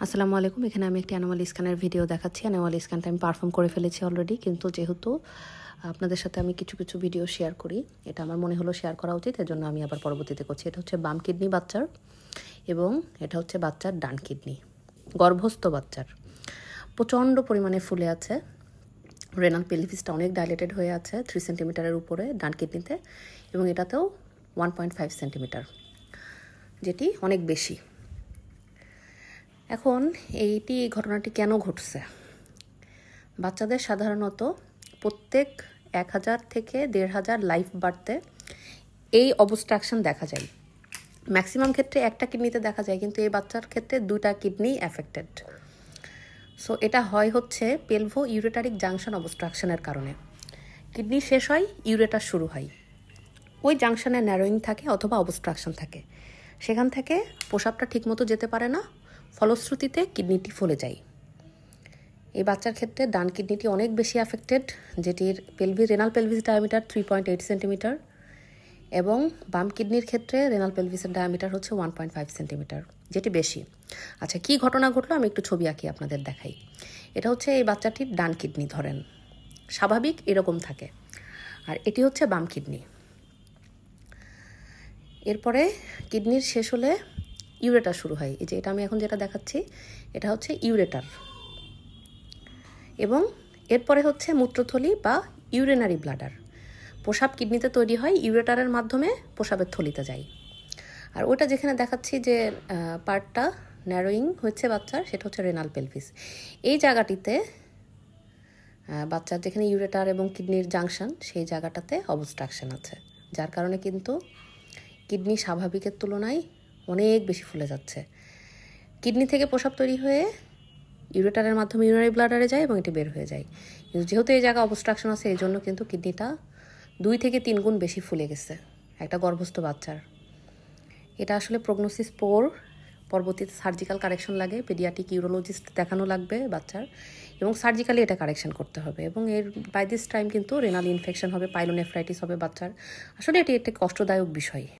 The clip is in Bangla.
আসসালামু আলাইকুম। এখানে আমি একটি অ্যানোমাল স্ক্যানের ভিডিও দেখাচ্ছি। অ্যানোমাল স্ক্যানটা আমি পারফর্ম করে ফেলেছি অলরেডি, কিন্তু যেহেতু আপনাদের সাথে আমি কিছু কিছু ভিডিও শেয়ার করি, এটা আমার মনে হলো শেয়ার করা উচিত, এজন্য আমি আবার পরবর্তীতে করছি। এটা হচ্ছে বাম কিডনি বাচ্চার এবং এটা হচ্ছে বাচ্চার ডান কিডনি, গর্ভস্থ বাচ্চার। প্রচণ্ড পরিমাণে ফুলে আছে, রেনাল পেলভিসটা অনেক ডাইলেটেড হয়ে আছে 3 সেন্টিমিটারের উপরে ডান কিডনিতে, এবং এটাতেও 1.5 সেন্টিমিটার, যেটি অনেক বেশি। এখন এইটি ঘটনাটি কেন ঘটছে? বাচ্চাদের সাধারণত প্রত্যেক 1000 থেকে 1500 লাইফ বার্থে এই অবস্ট্রাকশন দেখা যায়। ম্যাক্সিমাম ক্ষেত্রে একটা কিডনিতে দেখা যায়, কিন্তু এই বাচ্চার ক্ষেত্রে 2টা কিডনি অ্যাফেক্টেড। সো এটা হয় হচ্ছে পেলভো ইউরেটারিক জাংশন অবস্ট্রাকশনের কারণে। কিডনি শেষ হয়, ইউরেটার শুরু হয়, ওই জাংশনে ন্যারোয়িং থাকে অথবা অবস্ট্রাকশন থাকে, সেখান থেকে প্রসাবটা ঠিকমতো যেতে পারে না, ফলশ্রুতিতে কিডনিটি ফুলে যায়। এই বাচ্চার ক্ষেত্রে ডান কিডনিটি অনেক বেশি অ্যাফেক্টেড, যেটির রেনাল পেলভিস ডায়ামিটার 3.8 সেন্টিমিটার, এবং বাম কিডনির ক্ষেত্রে রেনাল পেলভিসের ডায়ামিটার হচ্ছে 1.5 সেন্টিমিটার, যেটি বেশি। আচ্ছা, কি ঘটনা ঘটলো আমি একটু ছবি আঁকি আপনাদের দেখাই। এটা হচ্ছে এই বাচ্চাটির ডান কিডনি, ধরেন স্বাভাবিক এরকম থাকে, আর এটি হচ্ছে বাম কিডনি। এরপরে কিডনির শেষ হলে ইউরেটার শুরু হয়। এই যে এটা আমি এখন যেটা দেখাচ্ছি, এটা হচ্ছে ইউরেটার, এবং এরপরে হচ্ছে মূত্রথলি বা ইউরিনারি ব্লাডার। প্রসাব কিডনিতে তৈরি হয়, ইউরেটারের মাধ্যমে প্রসাবের থলিতে যায়। আর ওটা যেখানে দেখাচ্ছি যে পার্টটা ন্যারোয়িং হচ্ছে বাচ্চার, সেটা হচ্ছে রেনাল পেলভিস। এই জায়গাটিতে বাচ্চার যেখানে ইউরেটার এবং কিডনির জাংশন, সেই জায়গাটাতে অবস্ট্রাকশন আছে, যার কারণে কিন্তু কিডনি স্বাভাবিকের তুলনায় অনেক বেশি ফুলে যাচ্ছে। কিডনি থেকে প্রসাব তৈরি হয়ে ইউরেটারের মাধ্যমে ইউরিনারি ব্লাডারে যায় এবং এটি বের হয়ে যায়, কিন্তু যেহেতু এই জায়গা অবস্ট্রাকশন আছে, এই জন্য কিন্তু কিডনিটা 2 থেকে 3 গুণ বেশি ফুলে গেছে একটা গর্ভস্থ বাচ্চার। এটা আসলে প্রগনোসিস পোর, পরবর্তীতে সার্জিক্যাল কারেকশন লাগে, পেডিয়াট্রিক ইউরোলজিস্ট দেখানো লাগবে বাচ্চার, এবং সার্জিক্যালি এটা কারেকশন করতে হবে। এবং এর বাই দিস টাইম কিন্তু রেনাল ইনফেকশন হবে, পাইলোনেফ্রাইটিস হবে বাচ্চার। আসলে এটি একটা কষ্টদায়ক বিষয়।